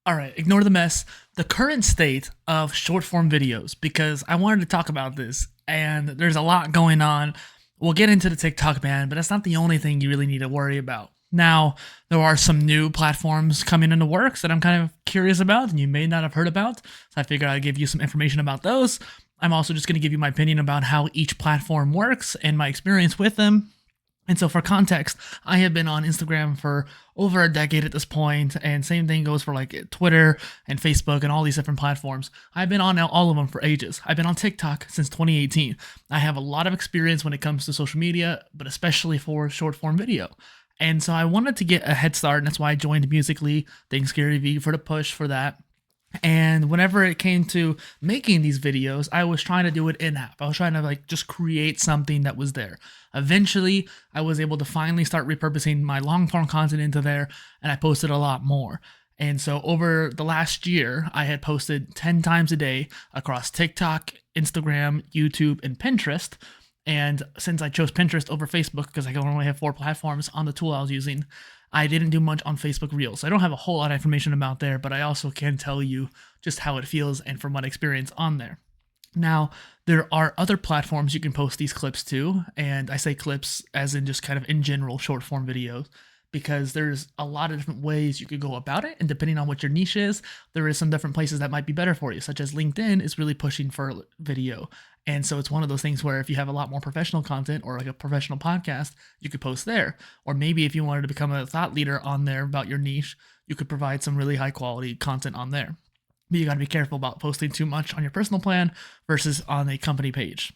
All right, ignore the mess. The current state of short form videos, because I wanted to talk about this, and there's a lot going on. We'll get into the TikTok ban, but that's not the only thing you really need to worry about. Now, there are some new platforms coming into works that I'm kind of curious about, and you may not have heard about. So I figured I'd give you some information about those. I'm also just going to give you my opinion about how each platform works and my experience with them. And so, for context, I have been on Instagram for over a decade at this point, and same thing goes for like Twitter and Facebook and all these different platforms. I've been on all of them for ages. I've been on TikTok since 2018. I have a lot of experience when it comes to social media, but especially for short form video. And so, I wanted to get a head start, and that's why I joined Musically. Thanks, Gary Vee, for the push for that. And whenever it came to making these videos, I was trying to do it in-app. I was trying to like just create something that was there. Eventually, I was able to finally start repurposing my long-form content into there, and I posted a lot more. And so over the last year, I had posted 10 times a day across TikTok, Instagram, YouTube, and Pinterest. And since I chose Pinterest over Facebook because I can only have 4 platforms on the tool I was using, I didn't do much on Facebook Reels. So I don't have a whole lot of information about there, but I also can tell you just how it feels and from what experience on there. Now, there are other platforms you can post these clips to, and I say clips as in just kind of in general short form videos, because there's a lot of different ways you could go about it, and depending on what your niche is, there is some different places that might be better for you, such as LinkedIn is really pushing for video. And so it's one of those things where if you have a lot more professional content or like a professional podcast, you could post there. Or maybe if you wanted to become a thought leader on there about your niche, you could provide some really high quality content on there. But you got to be careful about posting too much on your personal plan versus on a company page.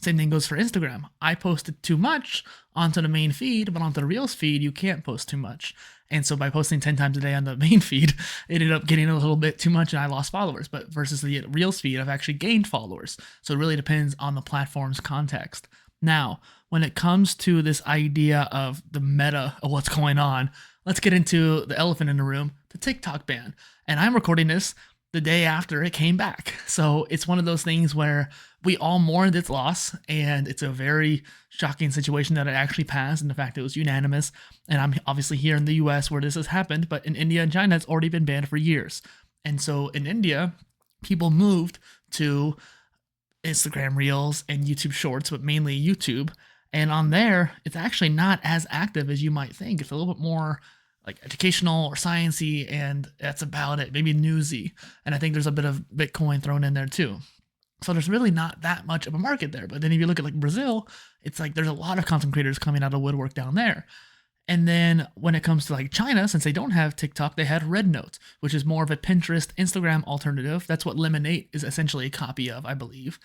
Same thing goes for Instagram. I posted too much onto the main feed, but onto the Reels feed, you can't post too much. And so by posting 10 times a day on the main feed, it ended up getting a little bit too much and I lost followers. But versus the Reels feed, I've actually gained followers. So it really depends on the platform's context. Now, when it comes to this idea of the meta of what's going on, let's get into the elephant in the room, the TikTok ban. And I'm recording this the day after it came back. So it's one of those things where we all mourned its loss, and it's a very shocking situation that it actually passed, and the fact it was unanimous. And I'm obviously here in the US where this has happened, but in India and China, it's already been banned for years. And so in India, people moved to Instagram Reels and YouTube Shorts, but mainly YouTube. And on there, it's actually not as active as you might think. It's a little bit more like educational or sciencey, and that's about it. Maybe newsy, and I think there's a bit of Bitcoin thrown in there too. So there's really not that much of a market there. But then if you look at like Brazil, it's like there's a lot of content creators coming out of woodwork down there. And then when it comes to like China, since they don't have TikTok, they had Red Note, which is more of a Pinterest, Instagram alternative. That's what Lemonade is essentially a copy of, I believe.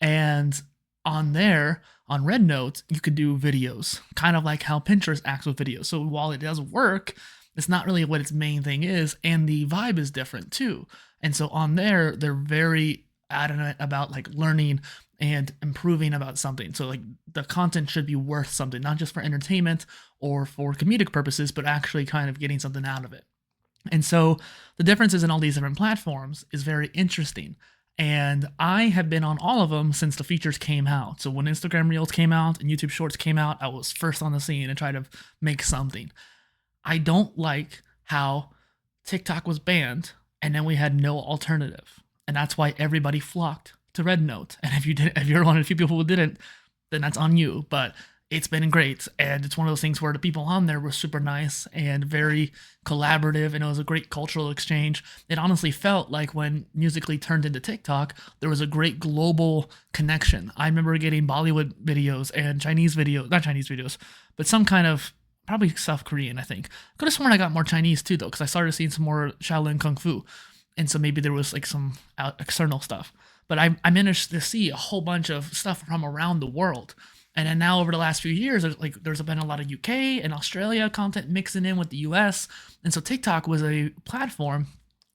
And on there, on Red Note, you could do videos, kind of like how Pinterest acts with videos. So while it does work, it's not really what its main thing is, and the vibe is different too. And so on there, they're very adamant about like learning and improving about something. So like the content should be worth something, not just for entertainment or for comedic purposes, but actually kind of getting something out of it. And so the differences in all these different platforms is very interesting. And I have been on all of them since the features came out. So when Instagram Reels came out and YouTube Shorts came out, I was first on the scene and tried to make something. I don't like how TikTok was banned and then we had no alternative. And that's why everybody flocked to Red Note. And if you're one of the few people who didn't, then that's on you. But it's been great. And it's one of those things where the people on there were super nice and very collaborative, and it was a great cultural exchange. It honestly felt like when Musically turned into TikTok, there was a great global connection. I remember getting Bollywood videos and Chinese videos, not Chinese videos, but some kind of probably South Korean, I think. Could have sworn I got more Chinese too, though, because I started seeing some more Shaolin Kung Fu. And so maybe there was like some external stuff. But I managed to see a whole bunch of stuff from around the world. And then now over the last few years, there's been a lot of UK and Australia content mixing in with the US. And so TikTok was a platform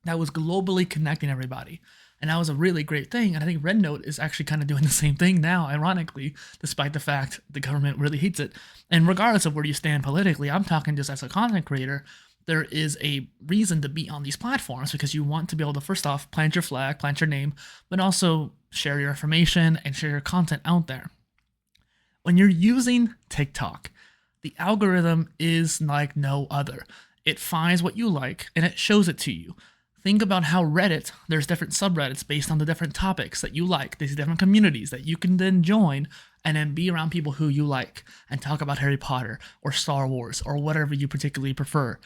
that was globally connecting everybody. And that was a really great thing. And I think Red Note is actually kind of doing the same thing now, ironically, despite the fact the government really hates it. And regardless of where you stand politically, I'm talking just as a content creator, there is a reason to be on these platforms because you want to be able to, first off, plant your flag, plant your name, but also share your information and share your content out there. When you're using TikTok, the algorithm is like no other. It finds what you like and it shows it to you. Think about how Reddit, there's different subreddits based on the different topics that you like. These different communities that you can then join and then be around people who you like and talk about Harry Potter or Star Wars or whatever you particularly prefer.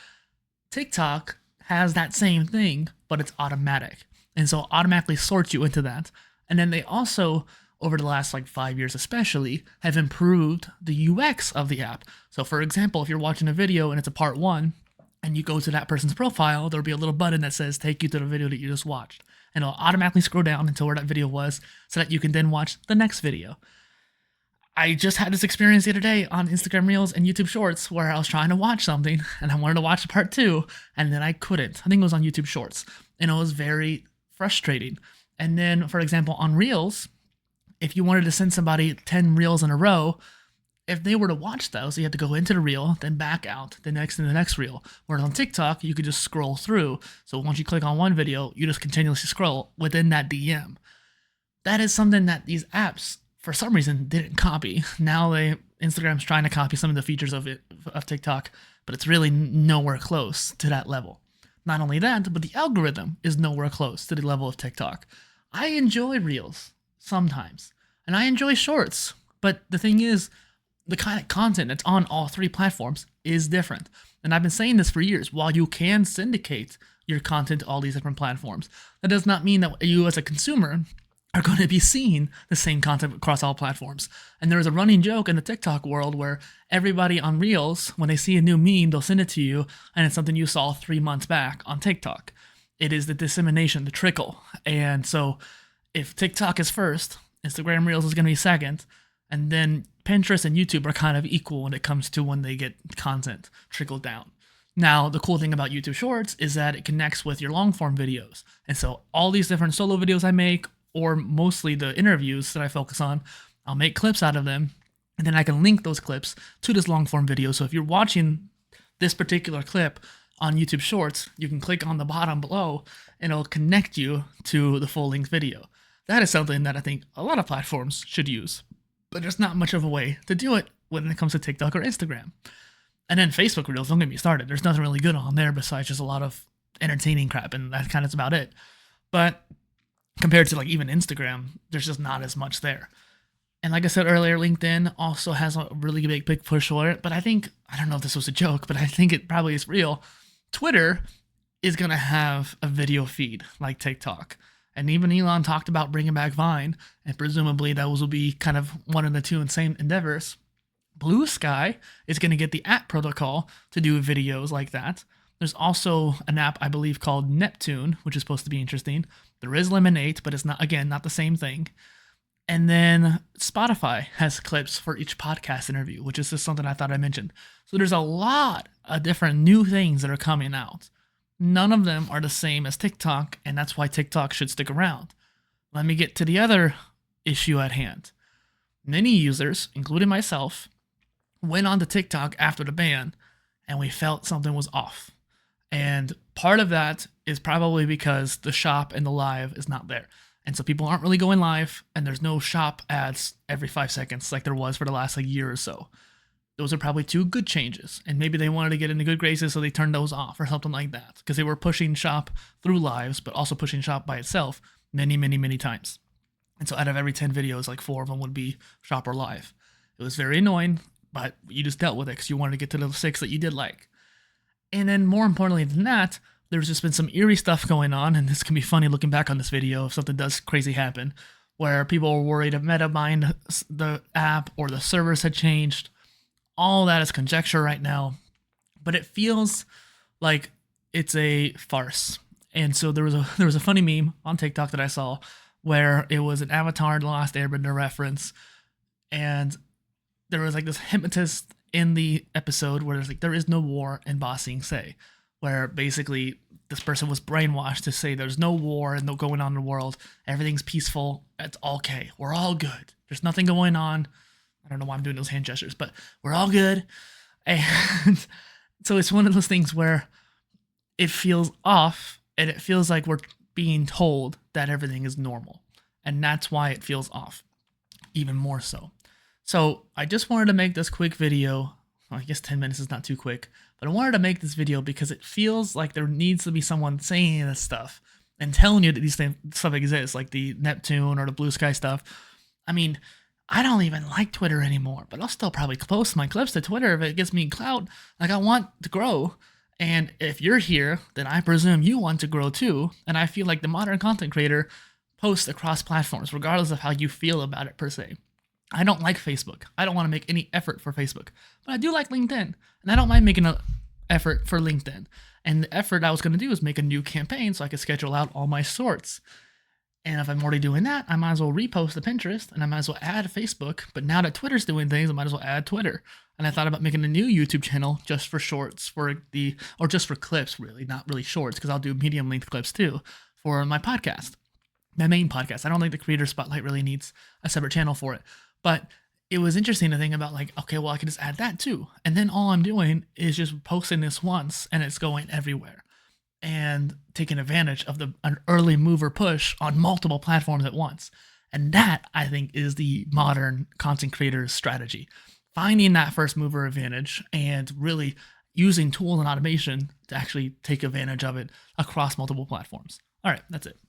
TikTok has that same thing, but it's automatic. And so it automatically sorts you into that. And then they also, over the last like 5 years especially, have improved the UX of the app. So for example, if you're watching a video and it's a part 1, and you go to that person's profile, there'll be a little button that says take you to the video that you just watched. And it'll automatically scroll down until where that video was so that you can then watch the next video. I just had this experience the other day on Instagram Reels and YouTube Shorts where I was trying to watch something and I wanted to watch part 2 and then I couldn't. I think it was on YouTube Shorts and it was very frustrating. And then, for example, on Reels, if you wanted to send somebody 10 Reels in a row, if they were to watch those, you had to go into the reel, then back out, the next and the next reel. Whereas on TikTok, you could just scroll through. So once you click on one video, you just continuously scroll within that DM. That is something that these apps, for some reason, didn't copy. Now Instagram's trying to copy some of the features of TikTok, but it's really nowhere close to that level. Not only that, but the algorithm is nowhere close to the level of TikTok. I enjoy Reels sometimes, and I enjoy Shorts. But the thing is, the kind of content that's on all 3 platforms is different. And I've been saying this for years. While you can syndicate your content to all these different platforms, that does not mean that you as a consumer are going to be seeing the same content across all platforms. And there is a running joke in the TikTok world where everybody on Reels, when they see a new meme, they'll send it to you, and it's something you saw 3 months back on TikTok. It is the dissemination, the trickle. And so if TikTok is first, Instagram Reels is going to be second, and then Pinterest and YouTube are kind of equal when it comes to when they get content trickled down. Now, the cool thing about YouTube Shorts is that it connects with your long form videos. And so all these different solo videos I make, or mostly the interviews that I focus on, I'll make clips out of them, and then I can link those clips to this long form video. So if you're watching this particular clip on YouTube Shorts, you can click on the bottom below and it'll connect you to the full length video. That is something that I think a lot of platforms should use. But there's not much of a way to do it when it comes to TikTok or Instagram. And then Facebook Reels, don't get me started. There's nothing really good on there besides just a lot of entertaining crap, and that kind of is about it. But compared to like even Instagram, there's just not as much there. And like I said earlier, LinkedIn also has a really big push for it. But I don't know if this was a joke, but I think it probably is real. Twitter is going to have a video feed like TikTok. And even Elon talked about bringing back Vine, and presumably those will be kind of one of the two same endeavors. Blue Sky is going to get the app protocol to do videos like that. There's also an app, I believe, called Neptune, which is supposed to be interesting. There is Lemonade, but it's not the same thing. And then Spotify has clips for each podcast interview, which is just something I thought I mentioned. So there's a lot of different new things that are coming out. None of them are the same as TikTok, and that's why TikTok should stick around. Let me get to the other issue at hand. Many users, including myself, went on to TikTok after the ban, and we felt something was off. And part of that is probably because the shop and the live is not there. And so people aren't really going live, and there's no shop ads every 5 seconds like there was for the last year or so. Those are probably 2 good changes, and maybe they wanted to get into good graces, so they turned those off or something like that, because they were pushing shop through lives, but also pushing shop by itself many times. And so out of every 10 videos, like 4 of them would be shop or live. It was very annoying, but you just dealt with it because you wanted to get to the 6 that you did like. And then more importantly than that, there's just been some eerie stuff going on, and this can be funny looking back on this video if something does crazy happen, where people were worried if Meta mined the app or the servers had changed. All that is conjecture right now, but it feels like it's a farce. And so there was a funny meme on TikTok that I saw where it was an Avatar: The Last Airbender reference, and there was like this hypnotist in the episode where there's like, there is no war in Ba Sing Se, where basically this person was brainwashed to say there's no war and no going on in the world, everything's peaceful, it's okay, we're all good, there's nothing going on. I don't know why I'm doing those hand gestures, but we're all good. And so it's one of those things where it feels off, and it feels like we're being told that everything is normal. And that's why it feels off, even more so. So I just wanted to make this quick video Well, I guess 10 minutes is not too quick, but I wanted to make this video because it feels like there needs to be someone saying this stuff and telling you that these things stuff exists, like the Neptune or the Blue Sky stuff. I mean, I don't even like Twitter anymore, but I'll still probably post my clips to Twitter if it gets me clout. Like, I want to grow. And if you're here, then I presume you want to grow too. And I feel like the modern content creator posts across platforms, regardless of how you feel about it per se. I don't like Facebook. I don't want to make any effort for Facebook, but I do like LinkedIn, and I don't mind making an effort for LinkedIn. And the effort I was going to do is make a new campaign so I could schedule out all my sorts. And if I'm already doing that, I might as well repost the Pinterest, and I might as well add Facebook. But now that Twitter's doing things, I might as well add Twitter. And I thought about making a new YouTube channel just for shorts, or just for clips, really, not really shorts, because I'll do medium length clips too for my podcast, my main podcast. I don't think the Creator Spotlight really needs a separate channel for it. But it was interesting to think about, like, okay, well, I can just add that too. And then all I'm doing is just posting this once, and it's going everywhere and taking advantage of an early mover push on multiple platforms at once. And that, I think, is the modern content creator's strategy. Finding that first mover advantage and really using tools and automation to actually take advantage of it across multiple platforms. All right, that's it.